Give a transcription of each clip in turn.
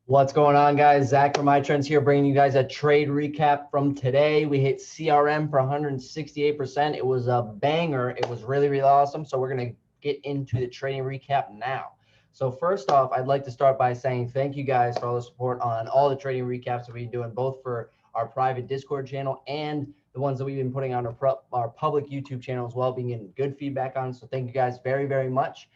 What's going on, guys? Zach from iTrendz here, bringing you guys a trade recap from today. We hit CRM for 168%. It was a banger. It was really, really awesome. So we're going to get into the trading recap now. So first off, I'd like to start by saying thank you guys for all the support on all the trading recaps that we've been doing, both for our private Discord channel and the ones that we've been putting on our public YouTube channel as well, being getting good feedback on. So thank you guys very, very much.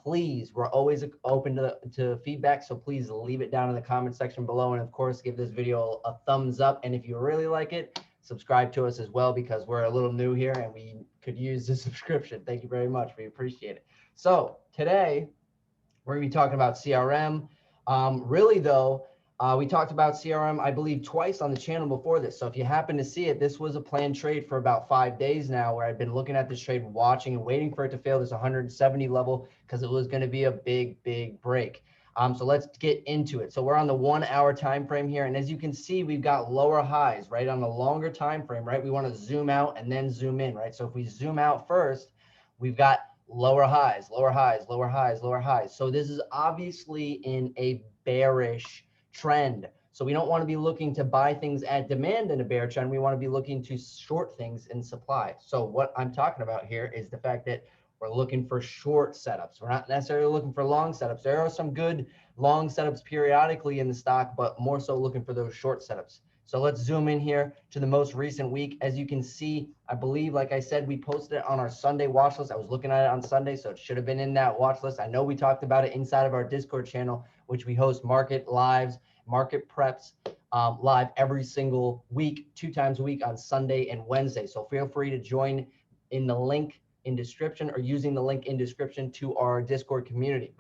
Please, we're always open to feedback, so please leave it down in the comment section below. And of course, give this video a thumbs up. And if you really like it, subscribe to us as well, because we're a little new here and we could use the subscription. Thank you very much. We appreciate it. So today, we're going to be talking about CRM. Really, though, we talked about CRM, I believe, twice on the channel before this. So if you happen to see it, this was a planned trade for about 5 days now, where I've been looking at this trade, watching and waiting for it to fail this 170 level, because it was going to be a big, big break. So let's get into it. So we're on the 1 hour time frame here. And as you can see, we've got lower highs, right? On the longer time frame, right? We want to zoom out and then zoom in, right? So if we zoom out first, we've got lower highs, lower highs, lower highs, lower highs. So this is obviously in a bearish trend. So we don't want to be looking to buy things at demand in a bear trend. We want to be looking to short things in supply. So what I'm talking about here is the fact that we're looking for short setups. We're not necessarily looking for long setups. There are some good long setups periodically in the stock, but more so looking for those short setups. So let's zoom in here to the most recent week. As you can see, I believe, like I said, we posted it on our Sunday watch list. I was looking at it on Sunday, so it should have been in that watch list. I know we talked about it inside of our Discord channel, which we host market lives, market preps live every single week, 2 times a week on Sunday and Wednesday. So feel free to join in the link in description or using the link in description to our Discord community.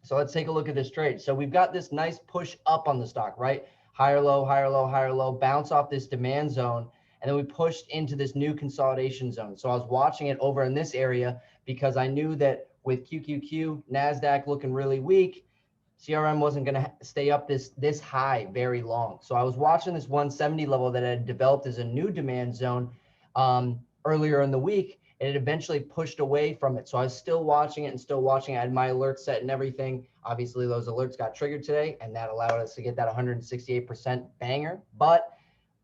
So let's take a look at this trade. So we've got this nice push up on the stock, right? Higher low, higher low, higher low, bounce off this demand zone. And then we pushed into this new consolidation zone. So I was watching it over in this area because I knew that with QQQ, NASDAQ looking really weak, CRM wasn't going to stay up this high very long. So I was watching this 170 level that had developed as a new demand zone earlier in the week. And it eventually pushed away from it. So I was still watching it and still watching it. I had my alerts set and everything. Obviously, those alerts got triggered today, and that allowed us to get that 168% banger. But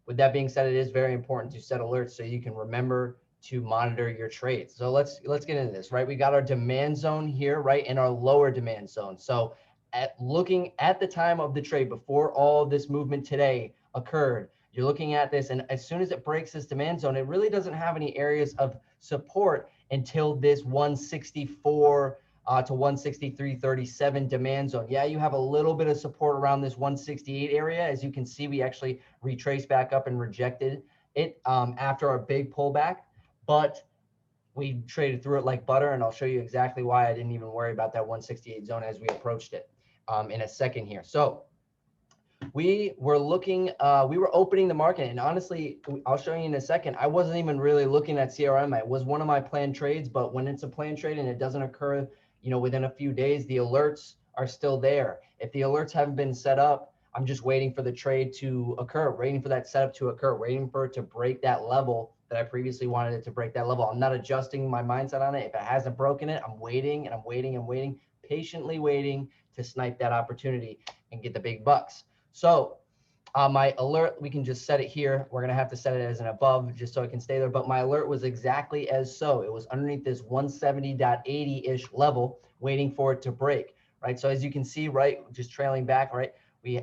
with that being said, it is very important to set alerts so you can remember to monitor your trades. So let's get into this, right? We got our demand zone here, right, in our lower demand zone. So looking at the time of the trade before all this movement today occurred, you're looking at this, and as soon as it breaks this demand zone, it really doesn't have any areas of support until this 164 to 163.37 demand zone. Yeah, you have a little bit of support around this 168 area. As you can see, we actually retraced back up and rejected it after our big pullback, but we traded through it like butter, and I'll show you exactly why I didn't even worry about that 168 zone as we approached it in a second here. So we were looking, we were opening the market, and honestly, I'll show you in a second, I wasn't even really looking at CRM. It was one of my planned trades, but when it's a planned trade and it doesn't occur, within a few days, the alerts are still there. If the alerts haven't been set up, I'm just waiting for the trade to occur, waiting for that setup to occur, waiting for it to break that level that I previously wanted it to break that level. I'm not adjusting my mindset on it. If it hasn't broken it, I'm waiting and I'm waiting and waiting, patiently waiting to snipe that opportunity and get the big bucks. So my alert, we can just set it here. We're going to have to set it as an above just so it can stay there. But my alert was exactly as so. It was underneath this 170.80-ish level, waiting for it to break, right? So as you can see, right, just trailing back, right, we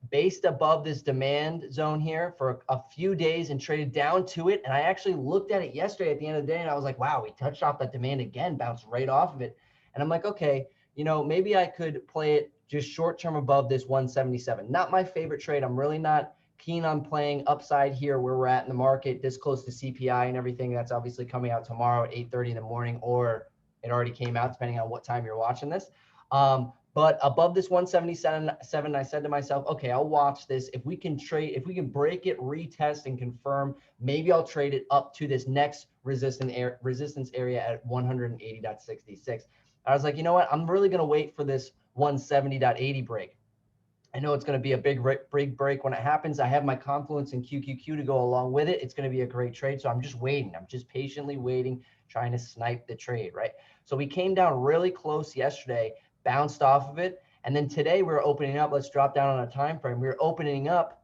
based above this demand zone here for a few days and traded down to it. And I actually looked at it yesterday at the end of the day, and I was like, wow, we touched off that demand again, bounced right off of it. And I'm like, okay, maybe I could play it just short term above this 177. Not my favorite trade. I'm really not keen on playing upside here where we're at in the market, this close to CPI and everything. That's obviously coming out tomorrow at 8:30 in the morning, or it already came out depending on what time you're watching this. But above this 177, I said to myself, okay, I'll watch this. If we can break it, retest and confirm, maybe I'll trade it up to this next resistance area at 180.66. I was like, you know what? I'm really going to wait for this 170.80 break. I know it's going to be a big break when it happens. I have my confluence in QQQ to go along with it. It's going to be a great trade. So I'm just waiting. I'm just patiently waiting, trying to snipe the trade, right? So we came down really close yesterday, bounced off of it, And then today we're opening up. Let's drop down on a time frame. We were opening up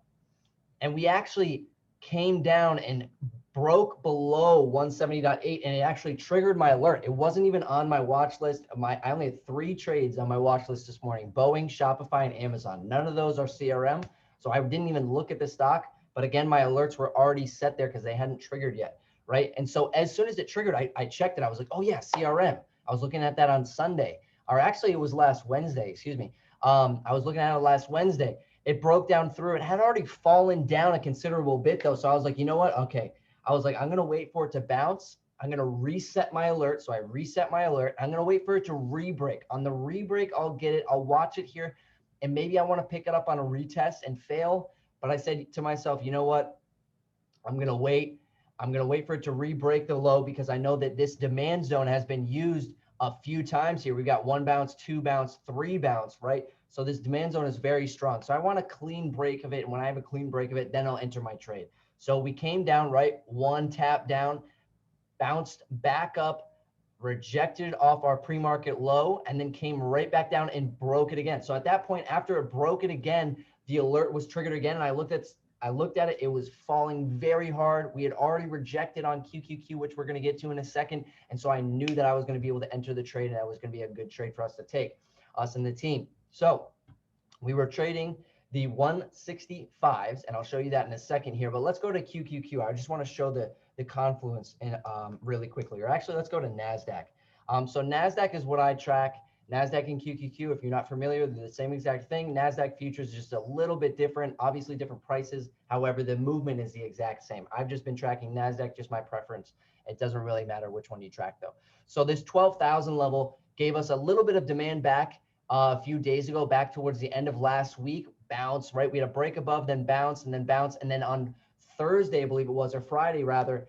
and we actually came down and broke below 170.8, and it actually triggered my alert. It wasn't even on my watch list. I only had 3 trades on my watch list this morning: Boeing, Shopify, and Amazon. None of those are CRM, so I didn't even look at the stock. But again, my alerts were already set there because they hadn't triggered yet, right? And so as soon as it triggered, I checked it. I was like, oh yeah, CRM. I was looking at that on Sunday, or actually it was last Wednesday, excuse me. I was looking at it last Wednesday. It broke down through. It had already fallen down a considerable bit though. So I was like, you know what? Okay. I was like, I'm going to wait for it to bounce. I'm going to reset my alert. So I reset my alert. I'm going to wait for it to re-break. On the re-break, I'll get it. I'll watch it here. And maybe I want to pick it up on a retest and fail. But I said to myself, you know what? I'm going to wait. I'm going to wait for it to re-break the low because I know that this demand zone has been used a few times here. We got 1 bounce, 2 bounce, 3 bounce, right? So this demand zone is very strong. So I want a clean break of it. And when I have a clean break of it, then I'll enter my trade. So we came down, right? 1 tap down, bounced back up, rejected off our pre-market low, and then came right back down and broke it again. So at that point, after it broke it again, the alert was triggered again. And I looked at it, it was falling very hard. We had already rejected on QQQ, which we're going to get to in a second. And so I knew that I was going to be able to enter the trade and that was going to be a good trade for us to take, us and the team. So we were trading the 165s, and I'll show you that in a second here, but let's go to QQQ. I just want to show the confluence in, really quickly, or actually let's go to NASDAQ. So NASDAQ is what I track. NASDAQ and QQQ, if you're not familiar, they're the same exact thing. NASDAQ futures is just a little bit different, obviously different prices. However, the movement is the exact same. I've just been tracking NASDAQ, just my preference. It doesn't really matter which one you track though. So this 12,000 level gave us a little bit of demand back a few days ago, back towards the end of last week. Bounce, right? We had a break above, then bounce, and then bounce. And then on Thursday, I believe it was, or Friday rather,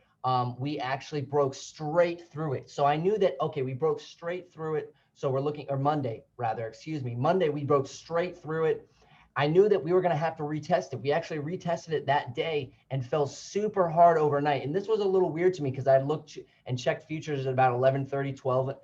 we actually broke straight through it. So I knew that, okay, we broke straight through it. So we're looking, or Monday rather, excuse me. Monday, we broke straight through it. I knew that we were going to have to retest it. We actually retested it that day and fell super hard overnight. And this was a little weird to me because I looked and checked futures at about 11:30, 12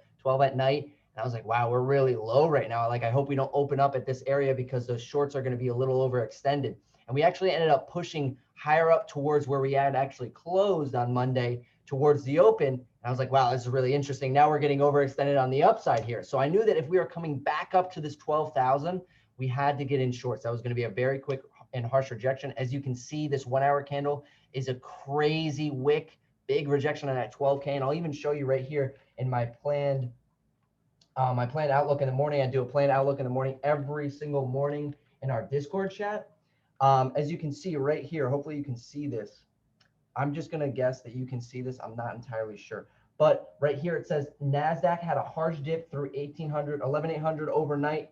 at night. And I was like, wow, we're really low right now. Like, I hope we don't open up at this area because those shorts are going to be a little overextended. And we actually ended up pushing higher up towards where we had actually closed on Monday towards the open. And I was like, wow, this is really interesting. Now we're getting overextended on the upside here. So I knew that if we were coming back up to this 12,000, we had to get in shorts. That was going to be a very quick and harsh rejection. As you can see, this 1 hour candle is a crazy wick, big rejection on that 12K. And I'll even show you right here in my planned outlook in the morning. I do a planned outlook in the morning every single morning in our Discord chat. As you can see right here, hopefully you can see this. I'm just going to guess that you can see this. I'm not entirely sure. But right here, it says NASDAQ had a harsh dip through 11,800 overnight.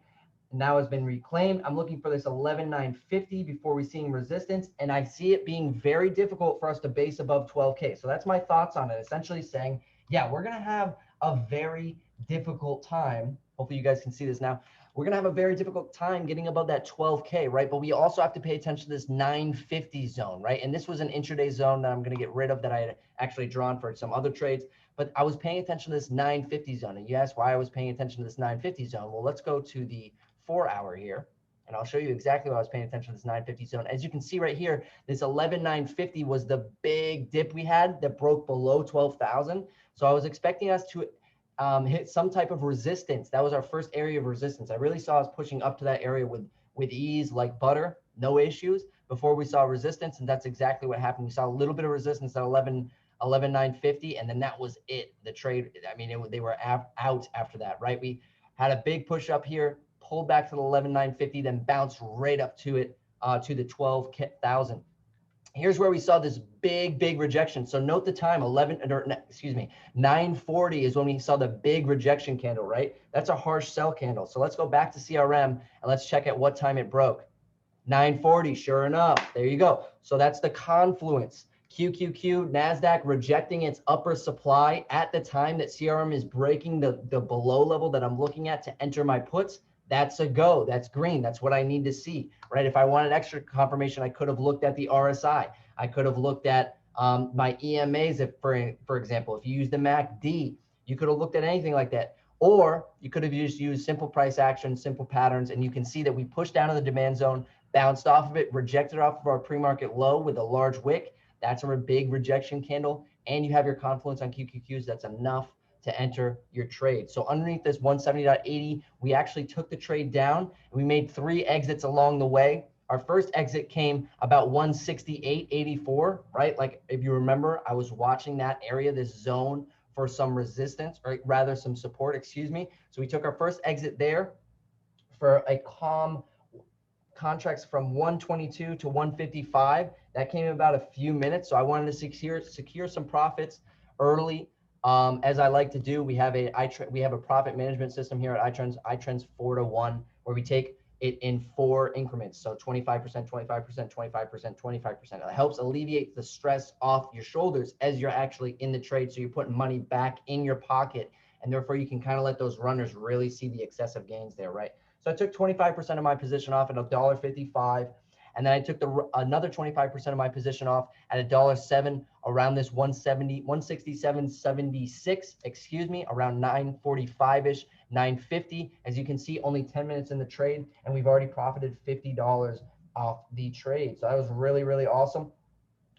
Now has been reclaimed. I'm looking for this 11,950 before we see resistance. And I see it being very difficult for us to base above 12K. So that's my thoughts on it. Essentially saying, yeah, we're going to have a very difficult time. Hopefully you guys can see this now. We're going to have a very difficult time getting above that 12K, right? But we also have to pay attention to this 950 zone, right? And this was an intraday zone that I'm going to get rid of that I had actually drawn for some other trades. But I was paying attention to this 950 zone. And you asked why I was paying attention to this 950 zone. Well, let's go to the 4 hour here. And I'll show you exactly why I was paying attention to this 950 zone. As you can see right here, this 11,950 was the big dip we had that broke below 12,000. So I was expecting us to hit some type of resistance. That was our first area of resistance. I really saw us pushing up to that area with ease, like butter, no issues, before we saw resistance. And that's exactly what happened. We saw a little bit of resistance at 11,950, and then that was it. The trade, I mean, they were out after that, right? We had a big push up here, pulled back to the 11,950, then bounced right up to it, to the 12,000. Here's where we saw this big rejection. So note the time, 940 is when we saw the big rejection candle, right? That's a harsh sell candle. So let's go back to CRM and let's check at what time it broke. 940, sure enough, there you go. So that's the confluence. QQQ, NASDAQ rejecting its upper supply at the time that CRM is breaking the below level that I'm looking at to enter my puts. That's a go. That's green. That's what I need to see, right? If I wanted extra confirmation, I could have looked at the RSI. I could have looked at my EMAs, if, for example, if you use the MACD, you could have looked at anything like that. Or you could have just used simple price action, simple patterns, and you can see that we pushed down to the demand zone, bounced off of it, rejected off of our pre-market low with a large wick. That's a big rejection candle. And you have your confluence on QQQs. That's enough to enter your trade. So underneath this 170.80, we actually took the trade down and we made 3 exits along the way. Our first exit came about 168.84, right? Like if you remember, I was watching that area, this zone, for some resistance, or rather some support, excuse me. So we took our first exit there for a calm contracts from 122 to 155. That came in about a few minutes. So I wanted to secure some profits early. As I like to do, we have a profit management system here at iTrendz 4-to-1, where we take it in 4 increments. So 25%, 25%, 25%, 25%. It helps alleviate the stress off your shoulders as you're actually in the trade. So you're putting money back in your pocket, and therefore you can kind of let those runners really see the excessive gains there, right? So I took 25% of my position off at $1.55. And then I took another 25% of my position off at $1.07 around this 167.76, excuse me, around 945-ish, 950. As you can see, only 10 minutes in the trade, and we've already profited $50 off the trade. So that was really, really awesome.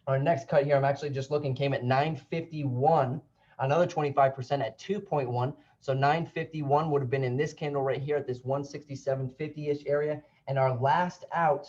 Our next cut here, I'm actually just looking, came at 951, another 25% at 2.1. So 951 would have been in this candle right here at this 167.50-ish area. And our last out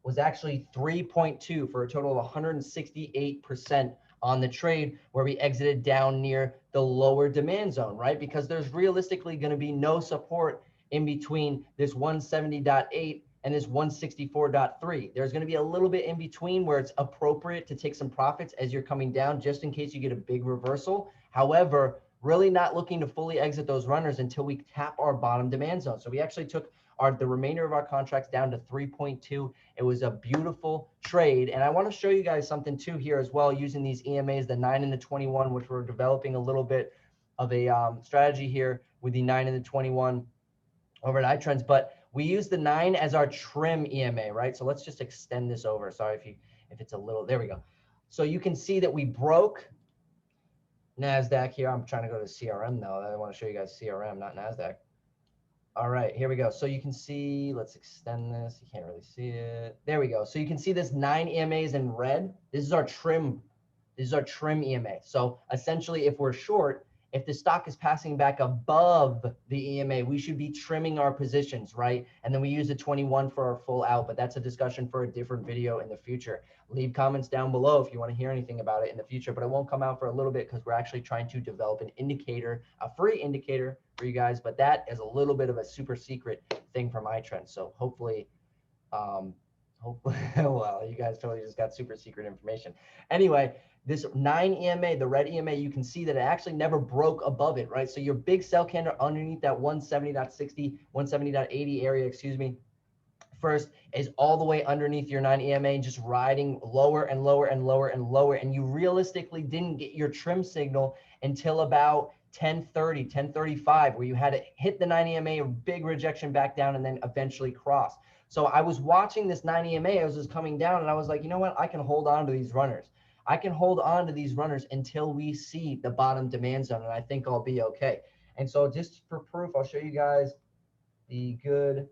was actually 3.2 for a total of 168% on the trade, where we exited down near the lower demand zone, right? Because there's realistically going to be no support in between this 170.8 and this 164.3. There's going to be a little bit in between where it's appropriate to take some profits as you're coming down, just in case you get a big reversal. However, really not looking to fully exit those runners until we tap our bottom demand zone. So we actually took the remainder of our contracts down to 3.2. It was a beautiful trade. And I want to show you guys something too here as well, using these EMAs, the 9 and the 21, which we're developing a little bit of a strategy here with the 9 and the 21 over at iTrendz. But we use the 9 as our trim EMA, right? So let's just extend this over. Sorry if it's a little, there we go. So you can see that we broke NASDAQ here. I'm trying to go to CRM though. I want to show you guys CRM, not NASDAQ. All right, here we go. So you can see, let's extend this. You can't really see it. There we go. So you can see this 9 EMAs in red. This is our trim. This is our trim EMA. So essentially, if we're short, if the stock is passing back above the EMA, we should be trimming our positions, right? And then we use the 21 for our full out, but that's a discussion for a different video in the future. Leave comments down below if you want to hear anything about it in the future, but it won't come out for a little bit because we're actually trying to develop an indicator, a free indicator for you guys, but that is a little bit of a super secret thing from iTrendz. So hopefully, well, you guys totally just got super secret information. Anyway, this 9 EMA, the red EMA, you can see that it actually never broke above it, right? So your big sell candle underneath that 170.60, 170.80 area, excuse me, first is all the way underneath your 9 EMA, just riding lower and lower and lower and lower. And you realistically didn't get your trim signal until about 10:30, 10:35, where you had to hit the 9 EMA, a big rejection back down, and then eventually cross. So I was watching this 9 EMA, it was just coming down, and I was like, you know what? I can hold on to these runners. I can hold on to these runners until we see the bottom demand zone, and I think I'll be okay. And so just for proof, I'll show you guys the good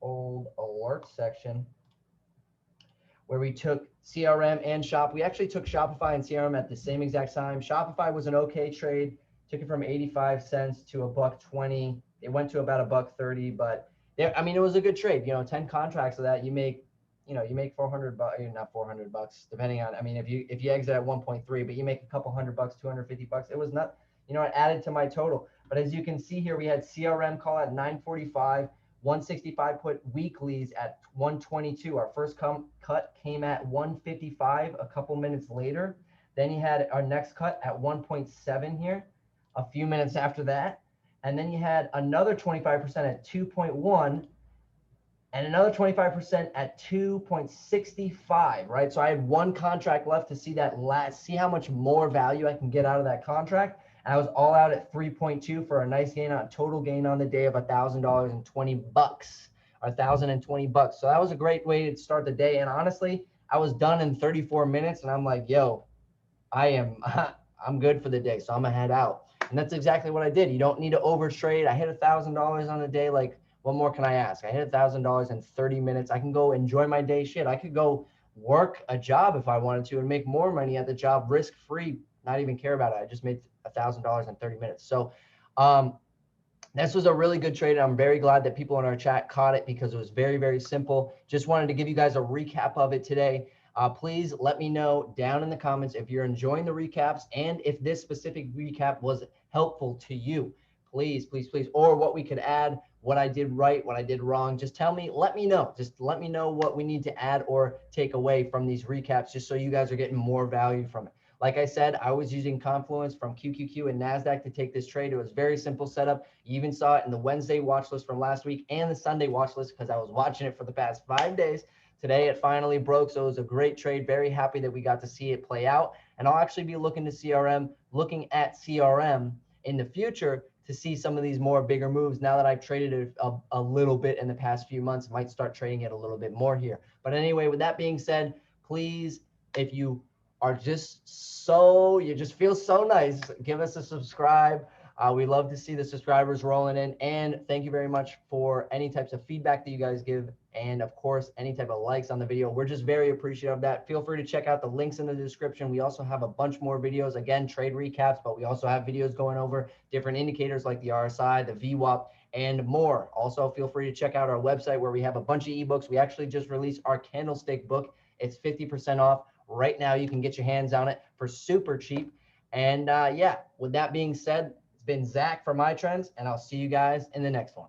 old alert section where we took CRM and Shop. We actually took Shopify and CRM at the same exact time. Shopify was an okay trade. Took it from 85 cents to $1.20. It went to about $1.30, but I mean, it was a good trade. You know, 10 contracts of that, you make 400 bucks, not 400 bucks, depending on, I mean, if you exit at 1.3, but you make a couple $100 bucks, 250 bucks. It was not, it added to my total. But as you can see here, we had CRM call at 945, 165 put weeklies at 122. Our first cut came at 155 a couple minutes later. Then you had our next cut at 1.7 here a few minutes after that. And then you had another 25% at 2.1 and another 25% at 2.65, right? So I had one contract left to see see how much more value I can get out of that contract. And I was all out at 3.2 for a nice gain on total gain on the day of $1,020 bucks, or 1,020 bucks. So that was a great way to start the day. And honestly, I was done in 34 minutes and I'm like, yo, I'm good for the day. So I'm gonna head out. And that's exactly what I did. You don't need to overtrade. I hit $1,000 on a day. Like, what more can I ask? I hit $1,000 in 30 minutes. I can go enjoy my day. Shit, I could go work a job if I wanted to and make more money at the job risk-free, not even care about it. I just made $1,000 in 30 minutes. So this was a really good trade. And I'm very glad that people in our chat caught it because it was very, very simple. Just wanted to give you guys a recap of it today. Please let me know down in the comments if you're enjoying the recaps and if this specific recap was helpful to you. Please, please, please. Or what we could add, what I did right, what I did wrong. Just tell me, let me know. Just let me know what we need to add or take away from these recaps just so you guys are getting more value from it. Like I said, I was using Confluence from QQQ and NASDAQ to take this trade. It was very simple setup. You even saw it in the Wednesday watch list from last week and the Sunday watch list because I was watching it for the past 5 days. Today, it finally broke, so it was a great trade. Very happy that we got to see it play out. And I'll actually be looking at CRM in the future to see some of these more bigger moves. Now that I've traded it a little bit in the past few months, might start trading it a little bit more here. But anyway, with that being said, please, if you are you just feel so nice, give us a subscribe. We love to see the subscribers rolling in, and thank you very much for any types of feedback that you guys give, and of course any type of likes on the video. We're just very appreciative of that. Feel free to check out the links in the description. We also have a bunch more videos, again, trade recaps, but we also have videos going over different indicators like the RSI, the VWAP, and more. Also, feel free to check out our website where we have a bunch of ebooks. We actually just released our candlestick book. It's 50% off. Right now, you can get your hands on it for super cheap. And yeah, with that being said, it's been Zach from iTrendz, and I'll see you guys in the next one.